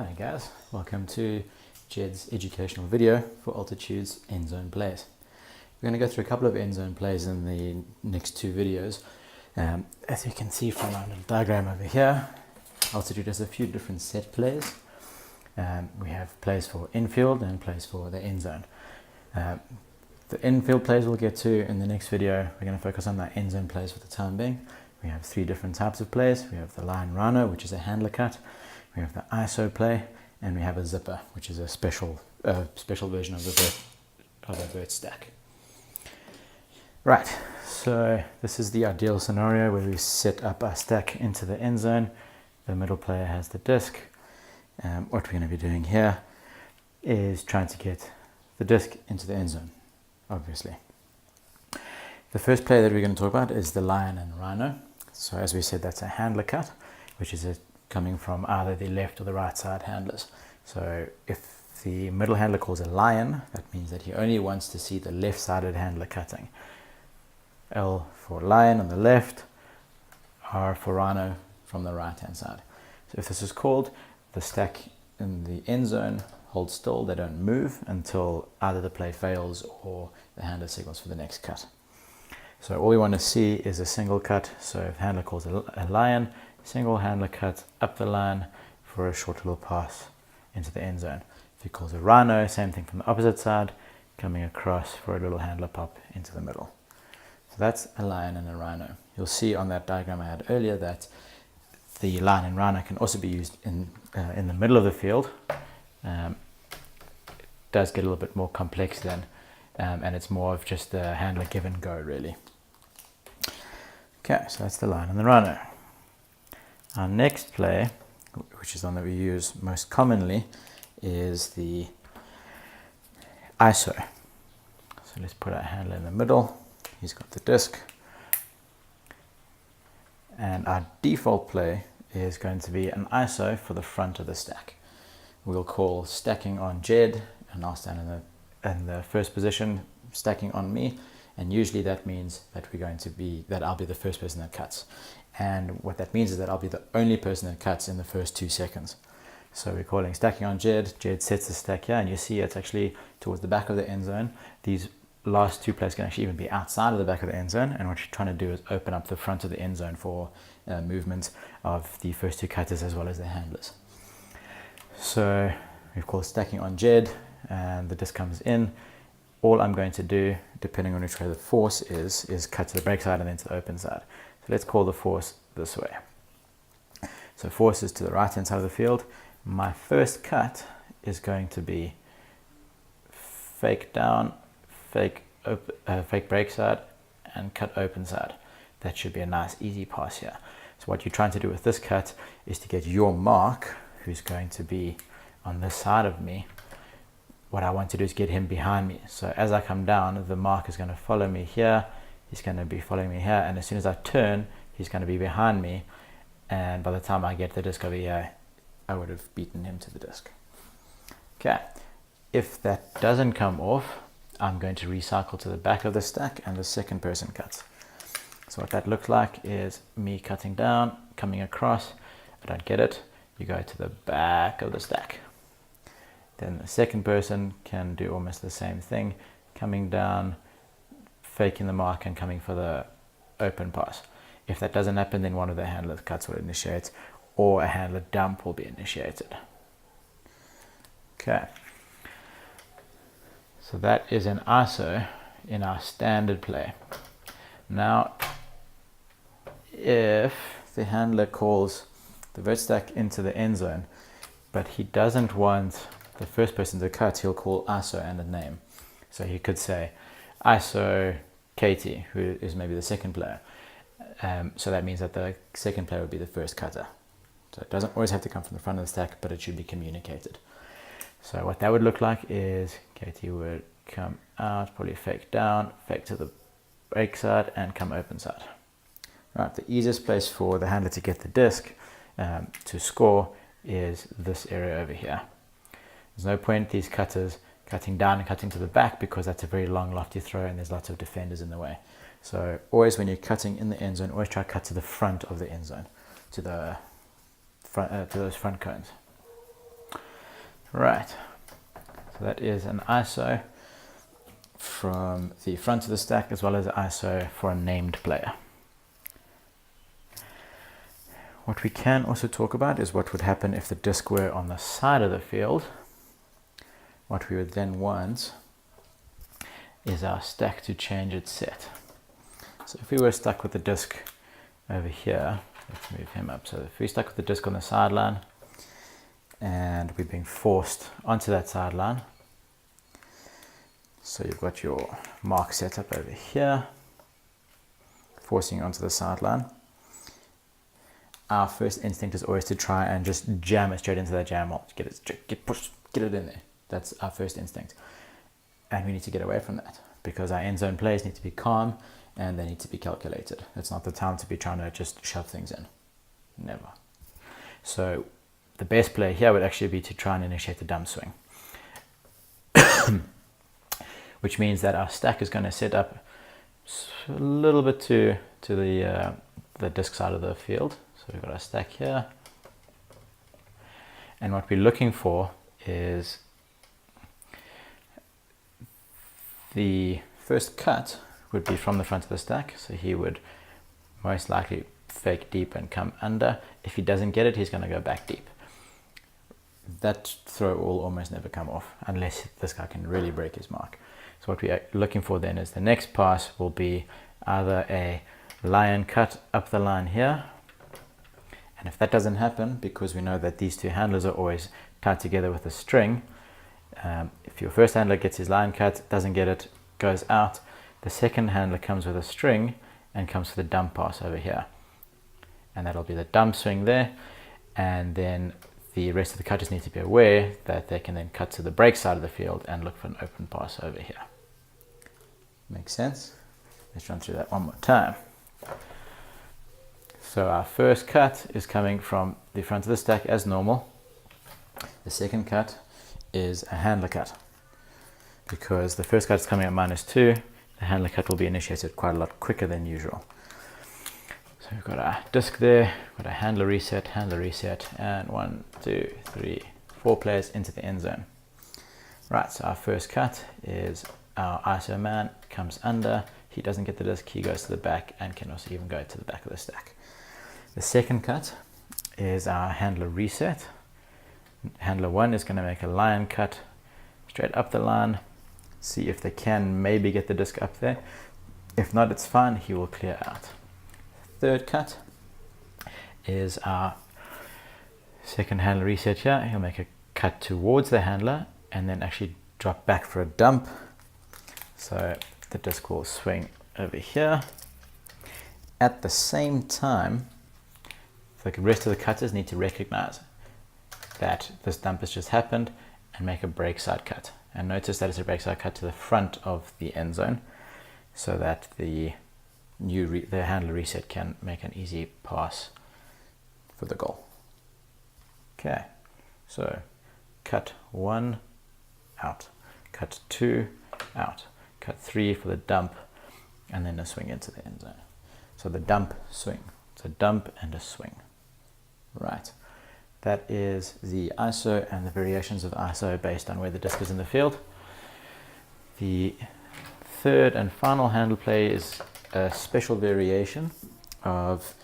Hi guys, welcome to Jed's educational video for Ultitude's Endzone plays. We're going to go through a couple of Endzone plays in the next two videos. As you can see from our little diagram over here, Ultitude has a few different set plays. We have plays for infield and plays for the endzone. The infield plays we'll get to in the next video. We're going to focus on the endzone plays for the time being. We have three different types of plays. We have the lion rhino, which is a handler cut. We have the ISO play, and we have a zipper, which is a special version of the vert stack. Right, so this is the ideal scenario where we set up our stack into the end zone. The middle player has the disc. What we're going to be doing here is trying to get the disc into the end zone, obviously. The first play that we're going to talk about is the lion and rhino. So as we said, that's a handler cut, which is coming from either the left or the right side handlers. So if the middle handler calls a lion, that means that he only wants to see the left-sided handler cutting. L for lion on the left, R for rhino from the right-hand side. So if this is called, the stack in the end zone holds still, they don't move until either the play fails or the handler signals for the next cut. So all we want to see is a single cut. So if the handler calls a lion, single handler cut up the line for a short little pass into the end zone. If he calls a rhino, same thing from the opposite side, coming across for a little handler pop into the middle. So that's a lion and a rhino. You'll see on that diagram I had earlier that the lion and rhino can also be used in the middle of the field. It does get a little bit more complex then, and it's more of just a handler give and go really. Okay, so that's the lion and the rhino. Our next play, which is one that we use most commonly, is the ISO. So let's put our handler in the middle. He's got the disc. And our default play is going to be an ISO for the front of the stack. We'll call stacking on Jed, and I'll stand in the first position, stacking on me. And usually that means that I'll be the first person that cuts. And what that means is that I'll be the only person that cuts in the first 2 seconds. So we're calling stacking on Jed. Jed sets the stack here, and you see it's actually towards the back of the end zone. These last two plays can actually even be outside of the back of the end zone. And what you're trying to do is open up the front of the end zone for movement of the first two cutters as well as the handlers. So we've called stacking on Jed, and the disc comes in. All I'm going to do, depending on which way the force is cut to the break side and then to the open side. So let's call the force this way. So force is to the right hand side of the field. My first cut is going to be fake down, fake break side, and cut open side. That should be a nice easy pass here. So what you're trying to do with this cut is to get your mark, who's going to be on this side of me. What I want to do is get him behind me. So as I come down, the mark is going to follow me here. He's going to be following me here. And as soon as I turn, he's going to be behind me. And by the time I get the disc over here, I would have beaten him to the disc. Okay. If that doesn't come off, I'm going to recycle to the back of the stack and the second person cuts. So what that looks like is me cutting down, coming across. I don't get it. You go to the back of the stack. Then the second person can do almost the same thing, coming down, faking the mark and coming for the open pass. If that doesn't happen, then one of the handler cuts will initiate, or a handler dump will be initiated. Okay. So that is an ISO in our standard play. Now, if the handler calls the vert stack into the end zone, but he doesn't want the first person to cut, he'll call ISO and a name. So he could say ISO Katie, who is maybe the second player. So that means that the second player would be the first cutter. So it doesn't always have to come from the front of the stack, but it should be communicated. So what that would look like is Katie would come out, probably fake down, fake to the break side, and come open side. Right, the easiest place for the handler to get the disc to score is this area over here. There's no point these cutters cutting down and cutting to the back because that's a very long lofty throw and there's lots of defenders in the way. So always when you're cutting in the end zone, always try to cut to the front of the end zone, to the front, to those front cones. Right, so that is an ISO from the front of the stack as well as ISO for a named player. What we can also talk about is what would happen if the disc were on the side of the field. What we would then want is our stack to change its set. So if we were stuck with the disc over here, let's move him up. So if we're stuck with the disc on the sideline and we're being forced onto that sideline, so you've got your mark set up over here, forcing you onto the sideline. Our first instinct is always to try and just jam it straight into that jam hole. Get it in there. That's our first instinct. And we need to get away from that because our end zone plays need to be calm and they need to be calculated. It's not the time to be trying to just shove things in. Never. So the best play here would actually be to try and initiate the dump swing. Which means that our stack is going to set up a little bit to the disc side of the field. So we've got our stack here. And what we're looking for is the first cut would be from the front of the stack. So he would most likely fake deep and come under. If he doesn't get it, he's going to go back deep. That throw will almost never come off unless this guy can really break his mark. So what we are looking for then is the next pass will be either a lion cut up the line here. And if that doesn't happen, because we know that these two handlers are always tied together with a string, if your first handler gets his line cut, doesn't get it, goes out, the second handler comes with a string and comes for the dump pass over here. And that'll be the dump swing there. And then the rest of the cutters need to be aware that they can then cut to the break side of the field and look for an open pass over here. Makes sense? Let's run through that one more time. So our first cut is coming from the front of the stack as normal. The second cut is a handler cut. Because the first cut is coming at -2, the handler cut will be initiated quite a lot quicker than usual. So we've got our disc there, we've got a handler reset, and 1, 2, 3, 4 players into the end zone. Right, so our first cut is our ISO man, comes under, he doesn't get the disc, he goes to the back and can also even go to the back of the stack. The second cut is our handler reset. Handler 1 is going to make a lion cut straight up the line, see if they can maybe get the disc up there. If not, it's fine, he will clear out. Third cut is our second handler reset here. He'll make a cut towards the handler and then actually drop back for a dump. So the disc will swing over here. At the same time, the rest of the cutters need to recognize that this dump has just happened and make a break side cut. And notice that it's a break side cut to the front of the end zone so that the handler reset can make an easy pass for the goal. Okay, so cut 1 out, cut 2 out, cut 3 for the dump, and then a swing into the end zone. So the dump, swing. It's a dump and a swing. Right, that is the ISO and the variations of ISO based on where the disc is in the field. The third and final handle play is a special variation of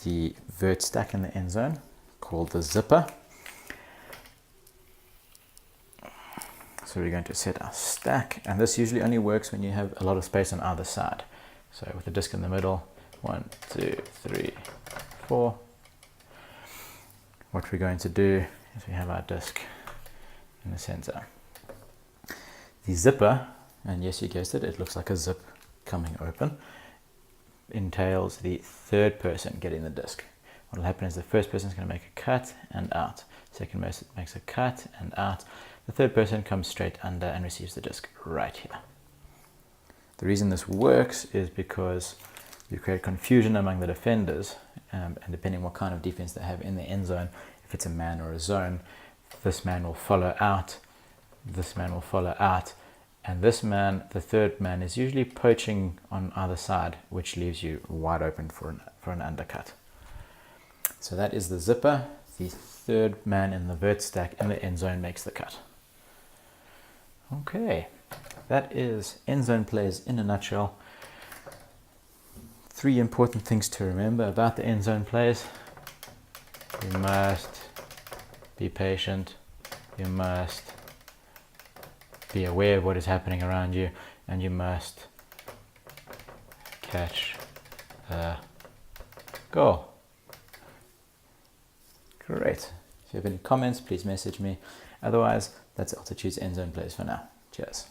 the vert stack in the end zone called the zipper. So we're going to set our stack, and this usually only works when you have a lot of space on either side. So with the disc in the middle, 1, 2, 3, 4. What we're going to do is we have our disc in the center. The zipper, and yes, you guessed it, it looks like a zip coming open, entails the third person getting the disc. What will happen is the first person is going to make a cut and out. Second person makes a cut and out. The third person comes straight under and receives the disc right here. The reason this works is because you create confusion among the defenders, and depending what kind of defense they have in the end zone, if it's a man or a zone, this man will follow out, this man will follow out, and this man, the third man, is usually poaching on either side, which leaves you wide open for an undercut. So that is the zipper. the third man in the vert stack in the end zone makes the cut. Okay, that is end zone plays in a nutshell. 3 important things to remember about the end zone plays. You must be patient, you must be aware of what is happening around you, and you must catch the goal. Great. If you have any comments, please message me. Otherwise, that's Ultitude's Endzone plays for now. Cheers.